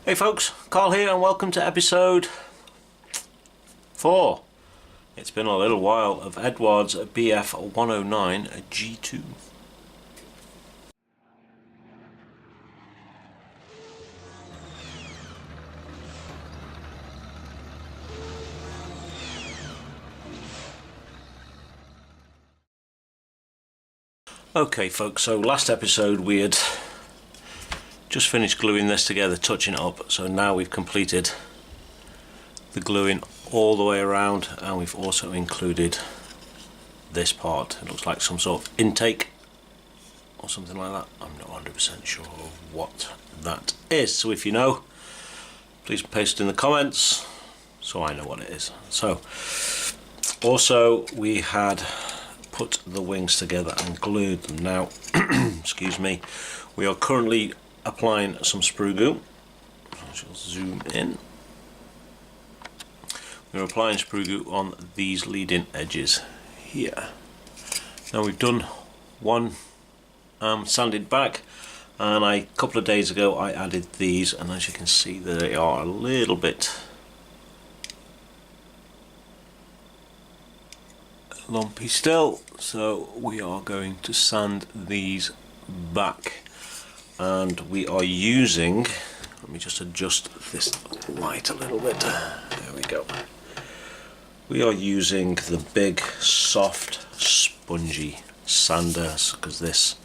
Hey folks, Carl here and welcome to episode 4. It's been a little while of Eduard's BF109G2. Okay folks, so last episode we had just finished gluing this together, touching it up, so now we've completed the gluing all the way around and we've also included this part. It looks like some sort of intake or something like that. I'm not 100% sure of what that is, so if you know, please paste it in the comments so I know what it is. So also we had put the wings together and glued them. Now excuse me, we are currently applying some sprue glue. I shall zoom in. We're applying sprue glue on these leading edges here. Now we've done one sanded back, and a couple of days ago I added these, and as you can see they are a little bit lumpy still, so we are going to sand these back. And we are using, let me just adjust this light a little bit, there we go. We are using the big soft spongy sanders because this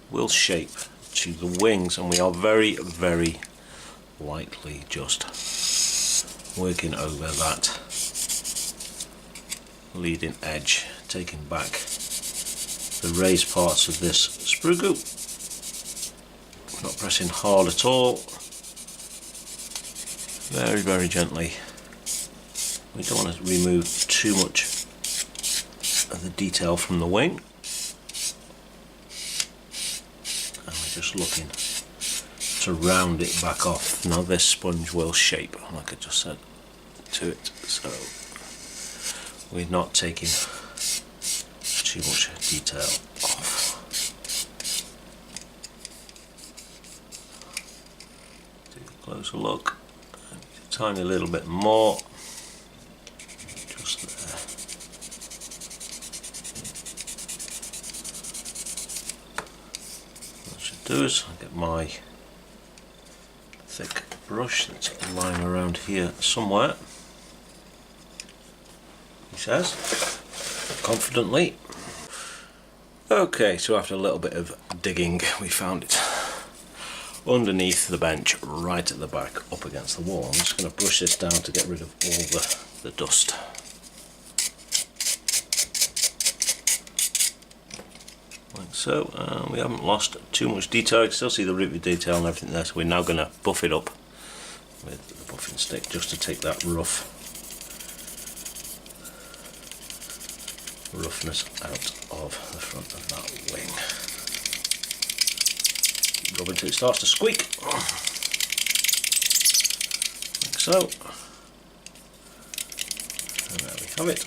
will shape to the wings, and we are very lightly just working over that leading edge, taking back the raised parts of this sprue glue. Not pressing hard at all, very gently. We don't want to remove too much of the detail from the wing, and we're just looking to round it back off. Now this sponge will shape, like I just said, to it, so we're not taking too much detail off. Closer look, a tiny little bit more, just there. What I should do is I'll get my thick brush that's lying around here somewhere, he says, confidently. Okay, so after a little bit of digging we found it underneath the bench, right at the back, up against the wall. I'm just going to brush this down to get rid of all the dust. Like so, we haven't lost too much detail. You can still see the rivet detail and everything there, so we're now going to buff it up with the buffing stick just to take that roughness out of the front of that wing. Rub until it starts to squeak, like so, and there we have it.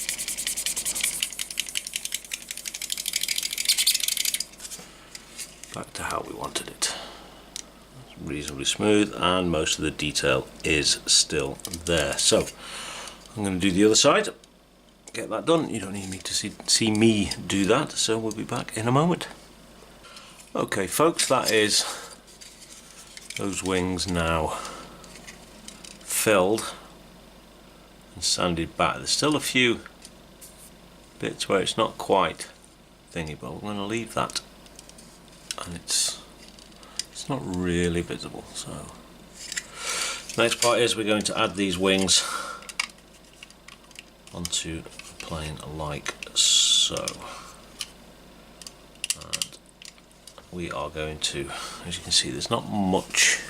Back to how we wanted it. It's reasonably smooth and most of the detail is still there. So I'm going to do the other side, get that done. You don't need me to see me do that, so we'll be back in a moment. Okay folks, that is those wings now filled and sanded back. There's still a few bits where it's not quite thingy, but we're going to leave that, and it's not really visible. So the next part is we're going to add these wings onto the plane like so. We are going to, as you can see, there's not much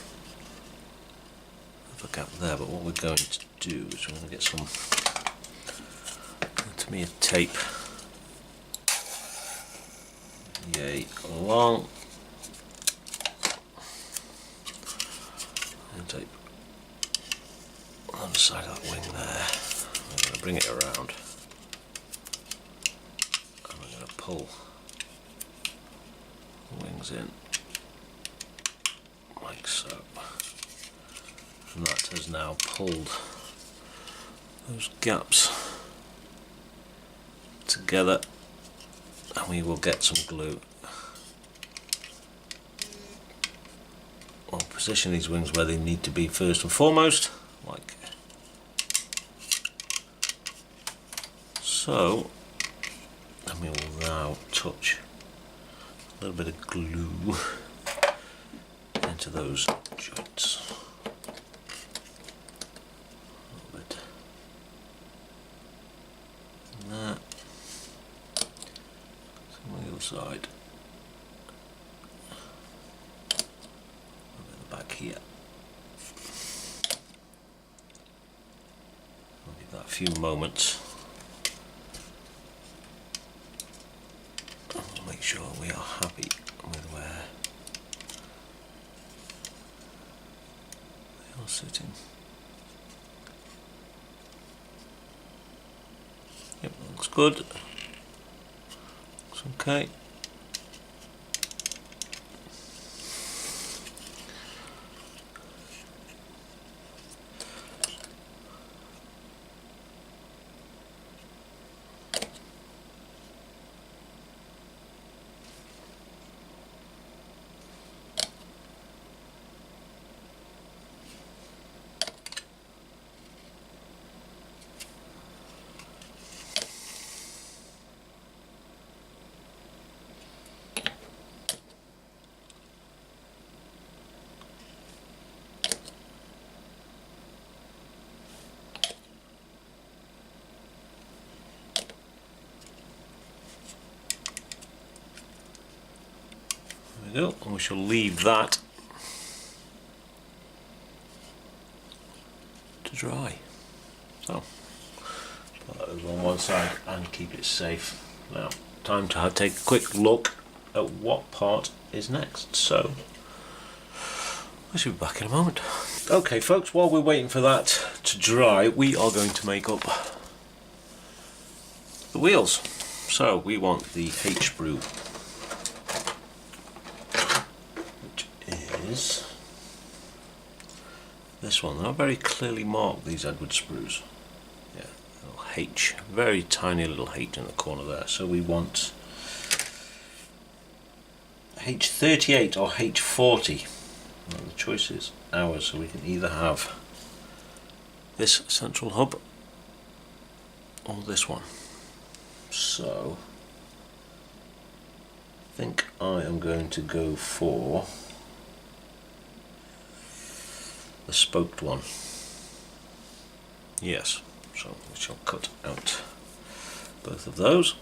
of a gap there, but what we're going to do is we're going to get some, to me, a tape, yay long, and tape on the side of that wing there. I'm going to bring it around, and I'm going to pull wings in like so, and that has now pulled those gaps together, and we will get some glue. I'll position these wings where they need to be first and foremost, like so, and we will now touch a little bit of glue into those joints. A little bit and that. Same on the other side. Back here. I'll give that a few moments. And we'll make sure we are happy with where they are sitting. Yep, looks good. Looks okay. There we go, and we shall leave that to dry. So, put that over on one side and keep it safe. Now, time to take a quick look at what part is next. So, I should be back in a moment. Okay folks, while we're waiting for that to dry, we are going to make up the wheels. So, we want the H-sprue, is this one. They're very clearly marked, these Eduard sprues. Yeah, little H, very tiny little H in the corner there. So we want H38 or H40. Well, the choice is ours, so we can either have this central hub or this one. So I think I am going to go for the spoked one. Yes, so we shall cut out both of those.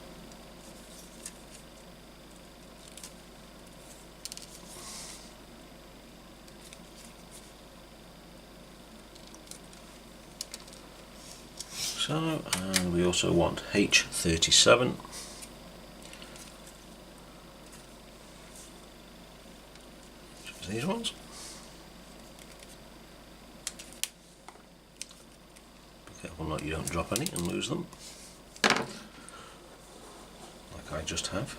So, and we also want H37. Which is these ones. Careful not you don't drop any and lose them, like I just have.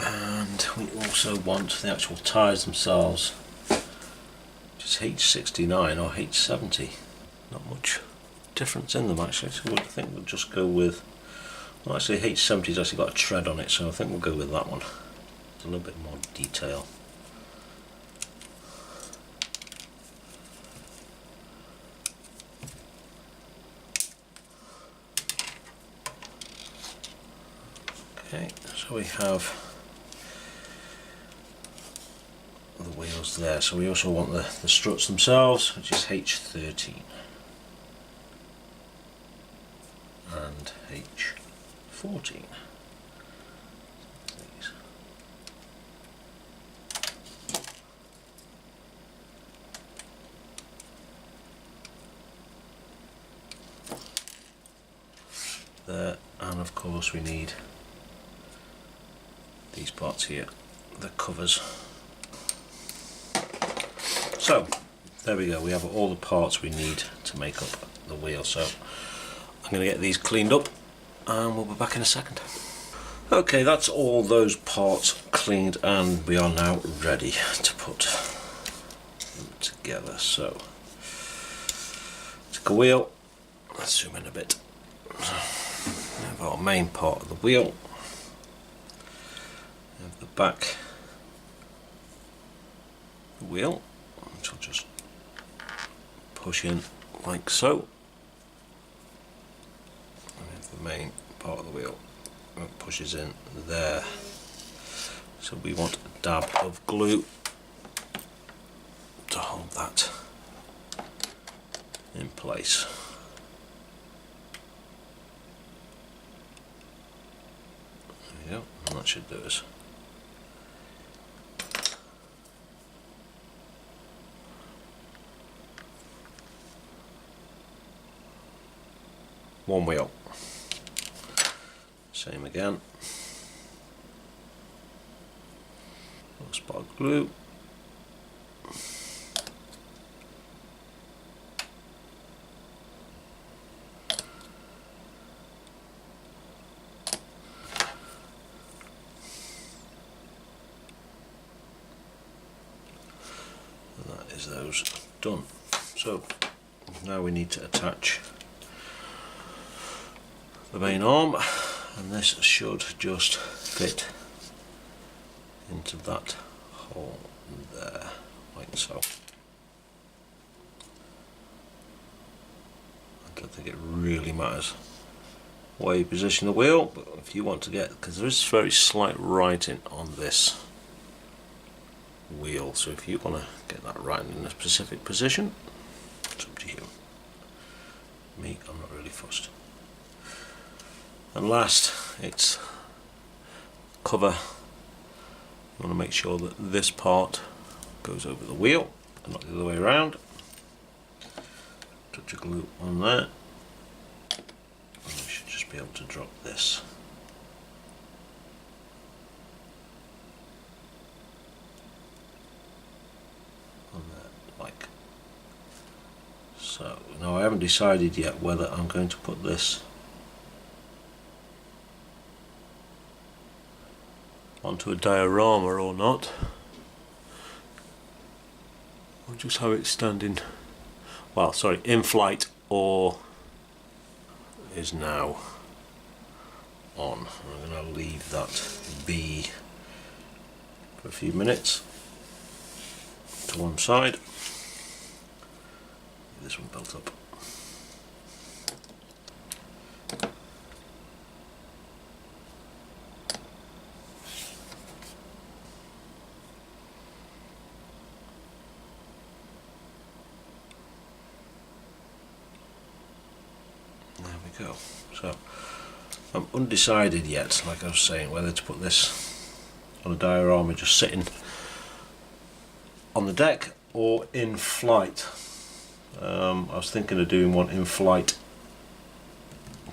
And we also want the actual tyres themselves, which is H69 or H70. Not much difference in them actually, so I think we'll just go with, well actually H70's actually got a tread on it, so I think we'll go with that one. It's a little bit more detail. Okay, so we have the wheels there, so we also want the struts themselves, which is H13. And H14. These. There, and of course we need these parts here, the covers. So, there we go, we have all the parts we need to make up the wheel. So I'm going to get these cleaned up and we'll be back in a second. Okay, that's all those parts cleaned and we are now ready to put them together. So take a wheel, let's zoom in a bit. We have our main part of the wheel, we have the back of the wheel, which I'll just push in like so. We have the main part of the wheel, it pushes in there. So we want a dab of glue to hold that in place. There we go, and that should do us. One wheel. Same again. A spot of glue. And that is those done. So now we need to attach the main arm, and this should just fit into that hole there, like so. I don't think it really matters where you position the wheel, but if you want to get, because there is very slight writing on this wheel, so if you want to get that writing in a specific position, it's up to you. Me, I'm not really fussed. And last, it's cover. You want to make sure that this part goes over the wheel and not the other way around. Touch of glue on there, and we should just be able to drop this on there, like so. Now I haven't decided yet whether I'm going to put this onto a diorama or not, or just have it standing, well, sorry, in flight, or is now on. I'm going to leave that be for a few minutes to one side. Get this one built up. There we go. So I'm undecided yet, like I was saying, whether to put this on a diorama just sitting on the deck or in flight. I was thinking of doing one in flight,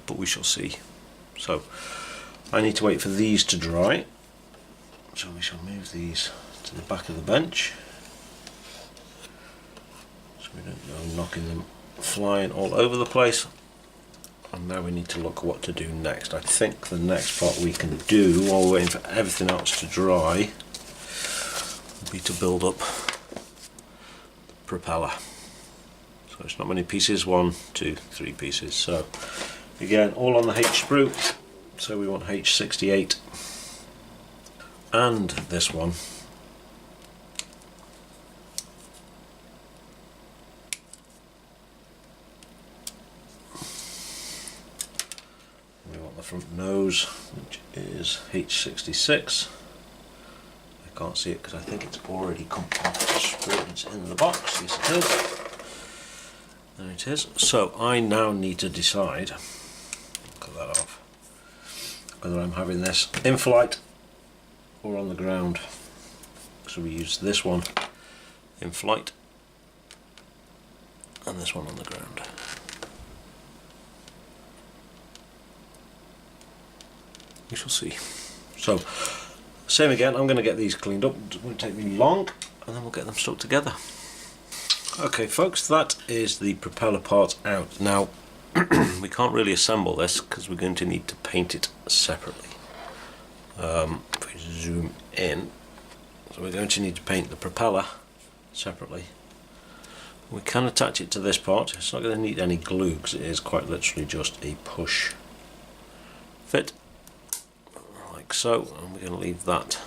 but we shall see. So I need to wait for these to dry, so we shall move these to the back of the bench so we don't go knocking them flying all over the place. And now we need to look at what to do next. I think the next part we can do while we're waiting for everything else to dry would be to build up the propeller. So it's not many pieces, 1, 2, 3 pieces. So again, all on the H sprue. So we want H68 and this one. The front nose, which is H66. I can't see it because I think it's already come off the sprue. It's in the box. Yes, it is. There it is. So I now need to decide, cut that off, whether I'm having this in flight or on the ground. So we use this one in flight and this one on the ground. We shall see. So, same again, I'm going to get these cleaned up. It won't take me long, and then we'll get them stuck together. Okay folks, that is the propeller part out. Now we can't really assemble this because we're going to need to paint it separately. If we zoom in, so we're going to need to paint the propeller separately. We can attach it to this part. It's not going to need any glue because it is quite literally just a push fit, like so, and we're going to leave that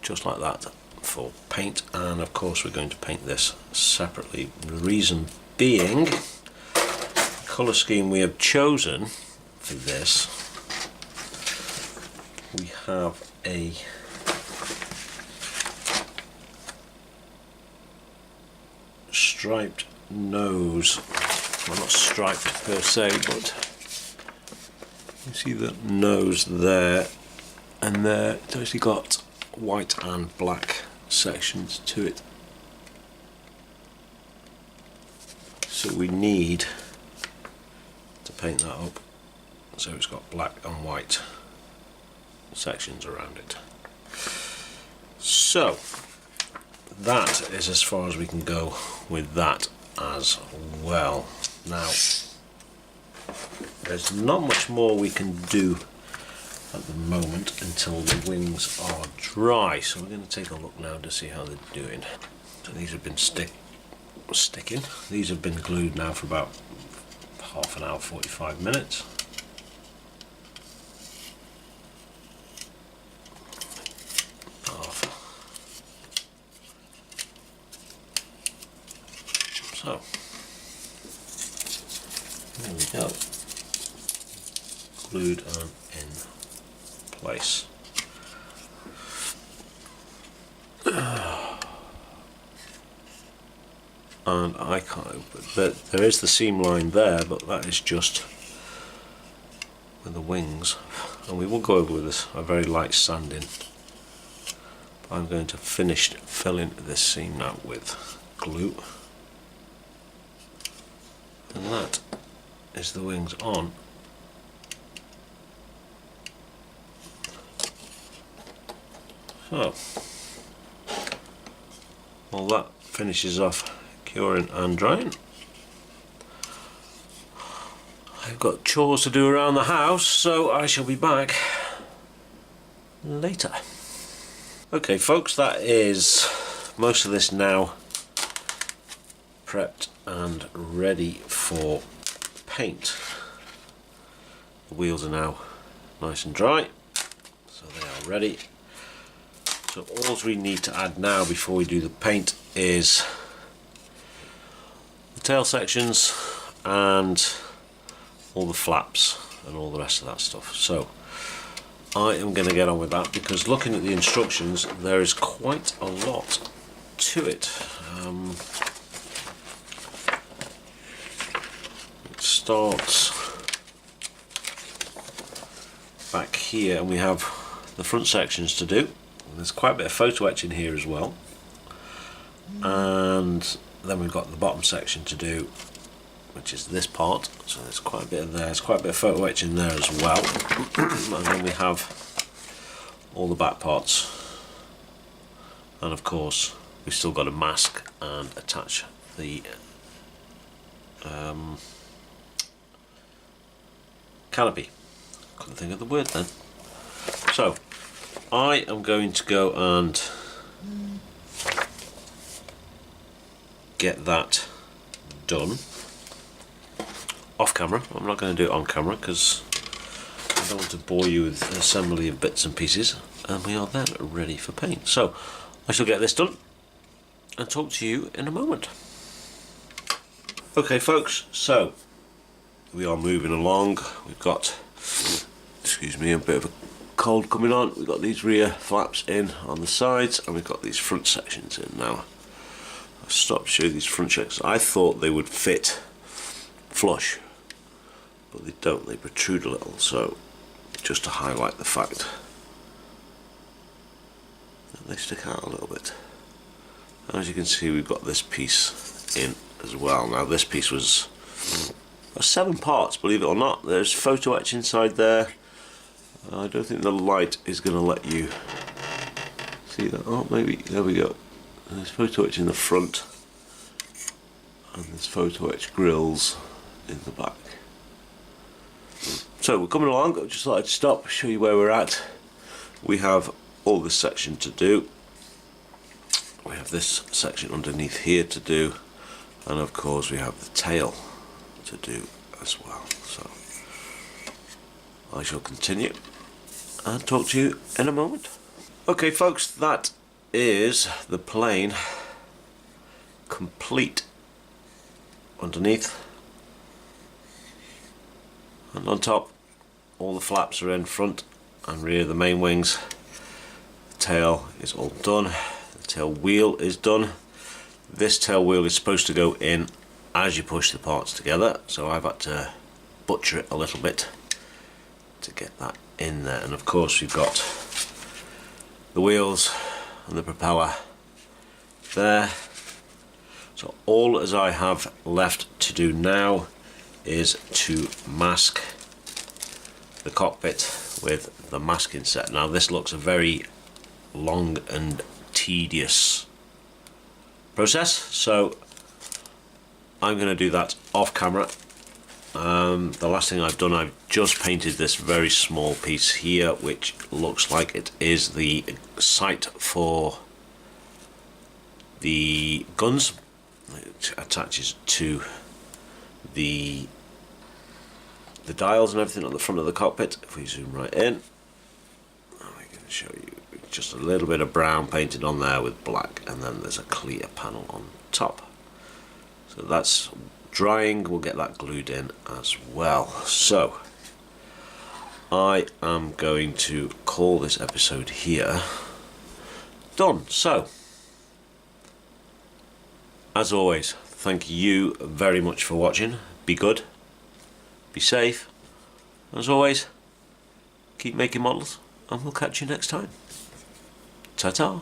just like that for paint. And of course we're going to paint this separately. The reason being, the colour scheme we have chosen for this, we have a striped nose. Well, not striped per se, but you see the nose there, and there it's actually got white and black sections to it. So we need to paint that up so it's got black and white sections around it. So that is as far as we can go with that as well. Now there's not much more we can do at the moment until the wings are dry, so we're going to take a look now to see how they're doing. So these have been sticking. These have been glued now for about half an hour, 45 minutes. So there we go, glued and in place. And I can't, but there is the seam line there, but that is just with the wings, and we will go over with this a very light sanding. I'm going to finish filling this seam now with glue, and that is the wings on. So while that finishes off curing and drying, I've got chores to do around the house, so I shall be back later. Okay folks, that is most of this now prepped and ready for paint. The wheels are now nice and dry, so they are ready. So all we need to add now before we do the paint is the tail sections and all the flaps and all the rest of that stuff. So I am going to get on with that, because looking at the instructions there is quite a lot to it. It starts back here and we have the front sections to do. There's quite a bit of photo etching here as well, and then we've got the bottom section to do, which is this part. So there's quite a bit of there, there's quite a bit of photo etching there as well. And then we have all the back parts, and of course we've still got to mask and attach the canopy. Couldn't think of the word then. So I am going to go and get that done off camera. I'm not going to do it on camera because I don't want to bore you with an assembly of bits and pieces, and we are then ready for paint. So I shall get this done and talk to you in a moment. Okay folks, so we are moving along. We've got, excuse me, a bit of a cold coming on. We've got these rear flaps in on the sides, and we've got these front sections in now. I'll stop to show you these front sections. I thought they would fit flush, but they don't, they protrude a little, so just to highlight the fact that they stick out a little bit. And as you can see, we've got this piece in as well. Now this piece was 7 parts, believe it or not. There's photo etch inside there. I don't think the light is going to let you see that. Oh, maybe, there we go. And there's photo etch in the front, and there's photo etch grills in the back. So we're coming along. I just thought I'd stop, show you where we're at. We have all this section to do. We have this section underneath here to do, and of course we have the tail to do as well. So I shall continue and talk to you in a moment. Okay folks, that is the plane complete underneath, and on top all the flaps are in front and rear of the main wings. The tail is all done, the tail wheel is done. This tail wheel is supposed to go in as you push the parts together, so I've had to butcher it a little bit to get that in there. And of course we've got the wheels and the propeller there. So all as I have left to do now is to mask the cockpit with the masking set. Now this looks a very long and tedious process, so I'm going to do that off camera. The last thing I've done, I've just painted this very small piece here, which looks like it is the sight for the guns. It attaches to the dials and everything on the front of the cockpit. If we zoom right in, I'm going to show you just a little bit of brown painted on there with black, and then there's a clear panel on top. So that's drying, we'll get that glued in as well. So I am going to call this episode here done. So as always, thank you very much for watching. Be good, be safe, as always, keep making models, and we'll catch you next time. Ta-ta.